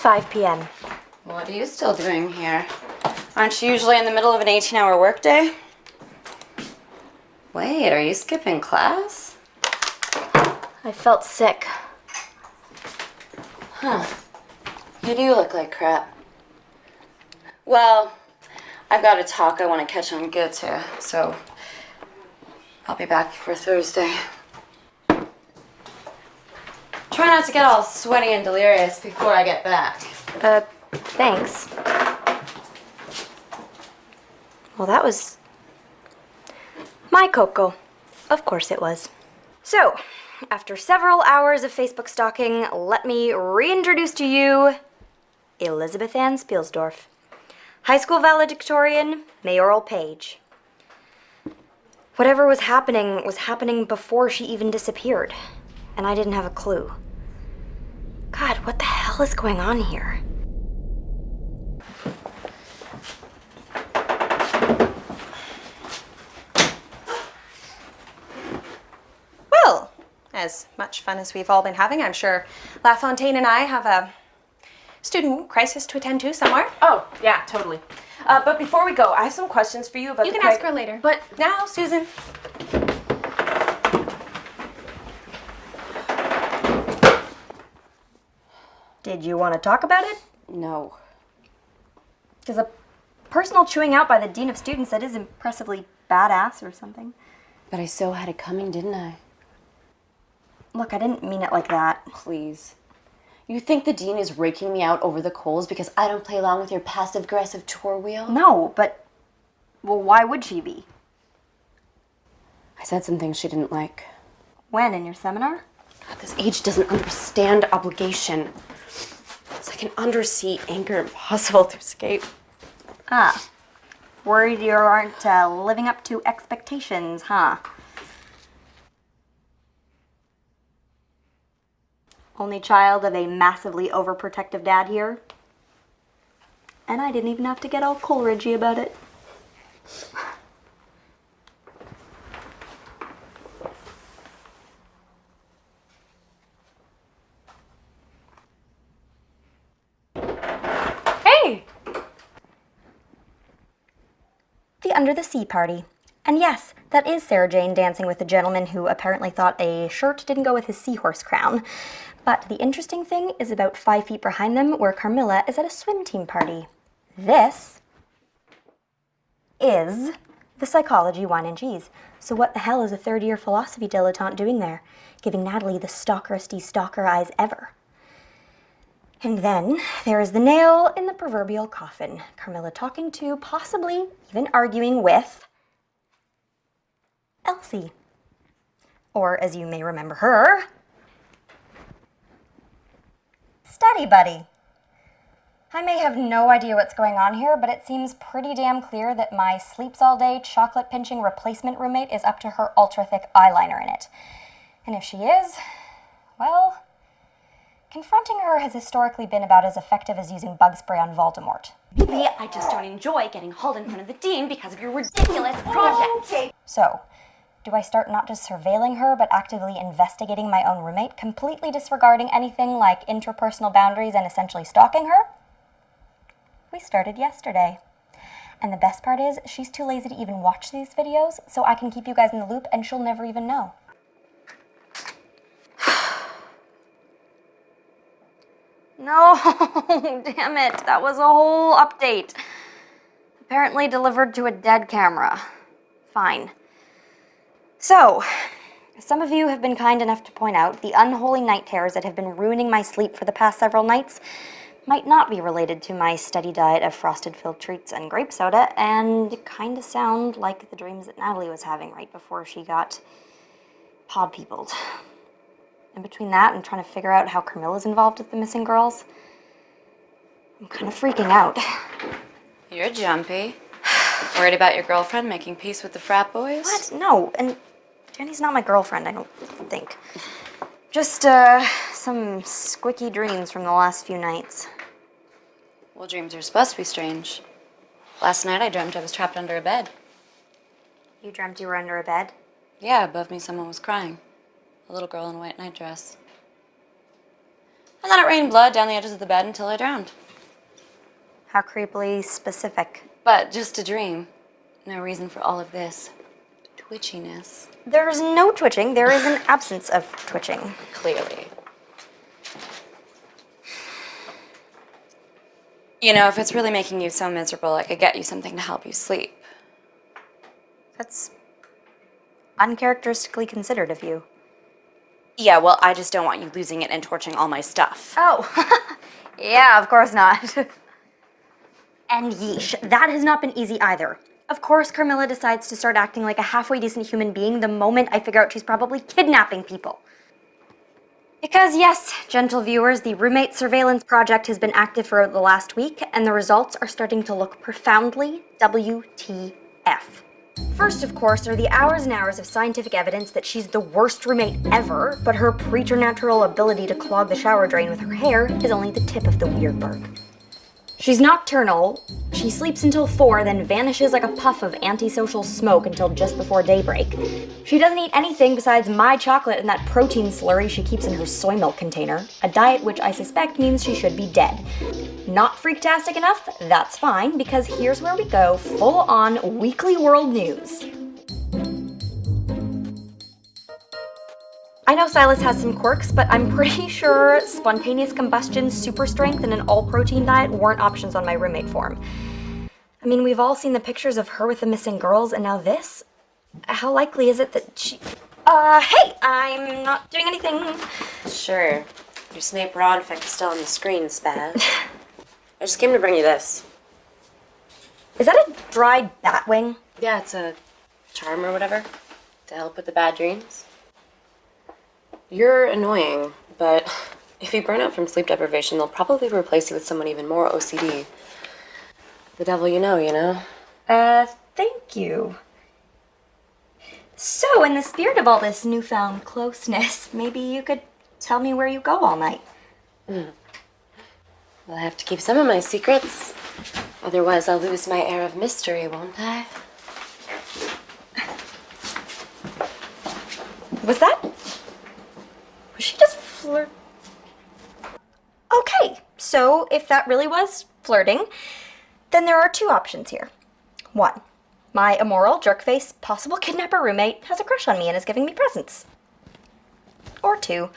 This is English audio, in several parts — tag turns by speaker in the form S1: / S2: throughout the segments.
S1: 5 p.m.
S2: What are you still doing here? Aren't you usually in the middle of an 18-hour workday? Wait, are you skipping class?
S1: I felt sick.
S2: Huh. You do look like crap. Well, I've got a talk I want to catch on good to, so I'll be back before Thursday. Try not to get all sweaty and delirious before I get back.
S1: Thanks. Well, that was my Coco. Of course it was. So, after several hours of Facebook stalking, let me reintroduce to you Elizabeth Ann Spielsdorf, high school valedictorian, mayoral page. Whatever was happening before she even disappeared, and I didn't have a clue. God, what the hell is going on here?
S3: Well, as much fun as we've all been having, I'm sure LaFontaine and I have a student crisis to attend to somewhere.
S4: Oh, yeah, totally. But before we go, I have some questions for you about
S3: You can ask her later.
S4: But
S3: Now, Susan.
S1: Did you want to talk about it?
S2: No.
S1: Because a personal chewing out by the dean of students, that is impressively badass or something.
S2: But I so had it coming, didn't I?
S1: Look, I didn't mean it like that.
S2: Please. You think the dean is raking me out over the coals because I don't play along with your passive-aggressive chore wheel?
S1: No, but, well, why would she be?
S2: I said some things she didn't like.
S1: When, in your seminar?
S2: God, this age doesn't understand obligation. It's like an undersea anchor impossible to escape.
S1: Ah, worried you aren't living up to expectations, huh? Only child of a massively overprotective dad here. And I didn't even have to get all Coleridgey about it.
S3: Hey!
S1: The Under the Sea party. And yes, that is Sarah Jane dancing with a gentleman who apparently thought a shirt didn't go with his seahorse crown. But the interesting thing is about 5 feet behind them, where Carmilla is at a swim team party. This is the Psychology Wine and Cheese. So what the hell is a third-year philosophy dilettante doing there? Giving Natalie the stalkeristy stalker eyes ever. And then there is the nail in the proverbial coffin. Carmilla talking to, possibly even arguing with, Elsie. Or, as you may remember her, Study Buddy. I may have no idea what's going on here, but it seems pretty damn clear that my sleeps-all-day, chocolate-pinching replacement roommate is up to her ultra-thick eyeliner in it. And if she is, well, confronting her has historically been about as effective as using bug spray on Voldemort.
S5: Maybe I just don't enjoy getting hauled in front of the dean because of your ridiculous project.
S1: Okay. So, do I start not just surveilling her, but actively investigating my own roommate, completely disregarding anything like interpersonal boundaries and essentially stalking her? We started yesterday. And the best part is, she's too lazy to even watch these videos, so I can keep you guys in the loop and she'll never even know. No, damn it, that was a whole update. Apparently delivered to a dead camera. Fine. So, some of you have been kind enough to point out the unholy night terrors that have been ruining my sleep for the past several nights might not be related to my steady diet of frosted-filled treats and grape soda, and kinda sound like the dreams that Natalie was having right before she got pod peopled. And between that and trying to figure out how Carmilla's involved with the missing girls, I'm kind of freaking out.
S2: You're jumpy. Worried about your girlfriend making peace with the frat boys?
S1: What? No, and Jenny's not my girlfriend, I don't think. Just, some squicky dreams from the last few nights.
S2: Well, dreams are supposed to be strange. Last night I dreamt I was trapped under a bed.
S1: You dreamt you were under a bed?
S2: Yeah, above me someone was crying. A little girl in a white nightdress. And then it rained blood down the edges of the bed until I drowned.
S1: How creepily specific.
S2: But just a dream. No reason for all of this twitchiness.
S1: There's no twitching. There is an absence of twitching.
S2: Clearly. You know, if it's really making you so miserable, I could get you something to help you sleep.
S1: That's uncharacteristically considerate of you.
S2: Yeah, well, I just don't want you losing it and torching all my stuff.
S1: Oh, yeah, of course not. And yeesh, that has not been easy either. Of course, Carmilla decides to start acting like a halfway decent human being the moment I figure out she's probably kidnapping people. Because yes, gentle viewers, the roommate surveillance project has been active for the last week, and the results are starting to look profoundly WTF. First, of course, are the hours and hours of scientific evidence that she's the worst roommate ever, but her preternatural ability to clog the shower drain with her hair is only the tip of the weirdberg. She's nocturnal, she sleeps until 4, then vanishes like a puff of antisocial smoke until just before daybreak. She doesn't eat anything besides my chocolate and that protein slurry she keeps in her soy milk container, a diet which I suspect means she should be dead. Not freaktastic enough? That's fine, because here's where we go full-on weekly world news. I know Silas has some quirks, but I'm pretty sure spontaneous combustion, super strength, and an all-protein diet weren't options on my roommate form. I mean, we've all seen the pictures of her with the missing girls, and now this? How likely is it that she... hey, I'm not doing anything.
S4: Sure. Your Snape Rod effect is still on the screen, Spaz. I just came to bring you this.
S1: Is that a dried bat wing?
S4: Yeah, it's a charm or whatever to help with the bad dreams. You're annoying, but if you burn out from sleep deprivation, they'll probably replace you with someone even more OCD. The devil you know?
S1: Thank you. So, in the spirit of all this newfound closeness, maybe you could tell me where you go all night.
S4: Well, I have to keep some of my secrets. Otherwise, I'll lose my air of mystery, won't I?
S1: Was that? Was she just flirt? Okay, so if that really was flirting, then there are two options here. One, my immoral, jerk-face, possible kidnapper roommate has a crush on me and is giving me presents. Or two,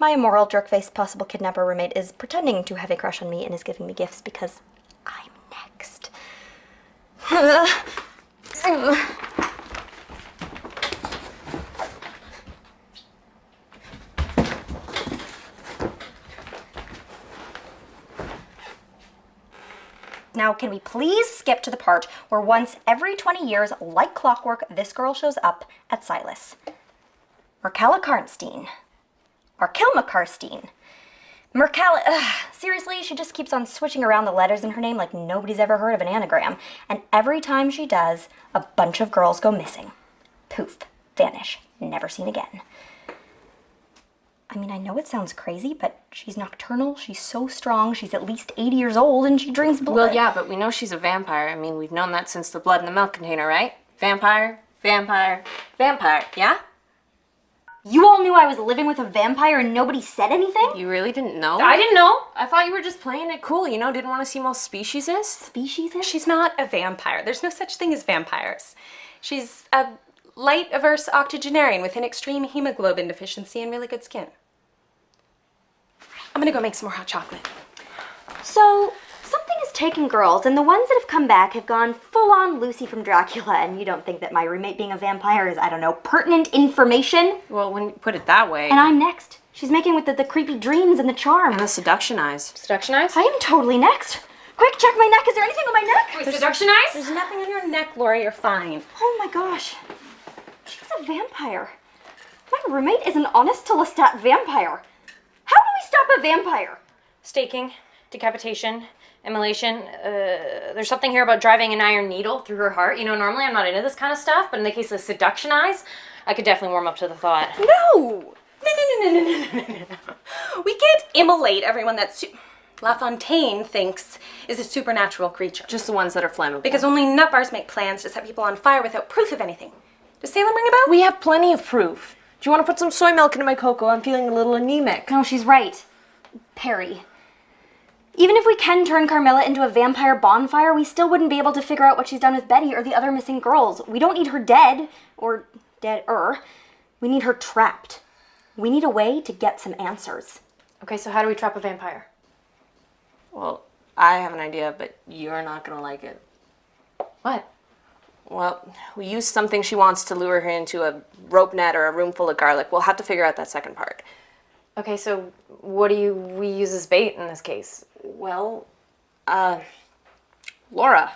S1: my immoral, jerk-face, possible kidnapper roommate is pretending to have a crush on me and is giving me gifts because I'm next. Now, can we please skip to the part where once every 20 years, like clockwork, this girl shows up at Silas? Merkala Karnstein. Arkilma Karstein. Seriously, she just keeps on switching around the letters in her name like nobody's ever heard of an anagram. And every time she does, a bunch of girls go missing. Poof. Vanish. Never seen again. I mean, I know it sounds crazy, but she's nocturnal, she's so strong, she's at least 80 years old, and she drinks blood.
S4: Well, yeah, but we know she's a vampire. I mean, we've known that since the blood in the milk container, right? Vampire, vampire, vampire, yeah?
S1: You all knew I was living with a vampire and nobody said anything?
S4: You really didn't know?
S5: I didn't know.
S4: I thought you were just playing it cool, didn't want to seem all speciesist.
S1: Speciesist?
S3: She's not a vampire. There's no such thing as vampires. She's a light-averse octogenarian with an extreme hemoglobin deficiency and really good skin. I'm gonna go make some more hot chocolate.
S1: So, something is taking girls, and the ones that have come back have gone full-on Lucy from Dracula, and you don't think that my roommate being a vampire is, I don't know, pertinent information?
S4: Well, when you put it that way.
S1: And I'm next. She's making with the creepy dreams and the charms.
S4: And the seduction eyes.
S5: Seduction eyes?
S1: I am totally next. Quick, check my neck. Is there anything on my neck?
S5: Wait, seduction eyes?
S3: There's nothing on your neck, Laura. You're fine.
S1: Oh my gosh. She was a vampire. My roommate is an honest to Lestat vampire. How do we stop a vampire?
S5: Staking, decapitation, immolation. There's something here about driving an iron needle through her heart. Normally I'm not into this kind of stuff, but in the case of seduction eyes, I could definitely warm up to the thought.
S3: No! No. We can't immolate everyone that La Fontaine thinks is a supernatural creature.
S4: Just the ones that are flammable.
S3: Because only nut bars make plans to set people on fire without proof of anything. Does Salem ring a bell?
S4: we have plenty of proof. Do you want to put some soy milk into my cocoa? I'm feeling a little anemic.
S1: No, she's right. Perry, even if we can turn Carmilla into a vampire bonfire, we still wouldn't be able to figure out what she's done with Betty or the other missing girls. We don't need her dead, or dead-er. We need her trapped. We need a way to get some answers.
S5: Okay, so how do we trap a vampire?
S6: Well, I have an idea, but you're not gonna like it.
S5: What?
S6: Well, we use something she wants to lure her into a rope net or a room full of garlic. We'll have to figure out that second part.
S5: Okay, so what we use as bait in this case?
S6: Well, Laura.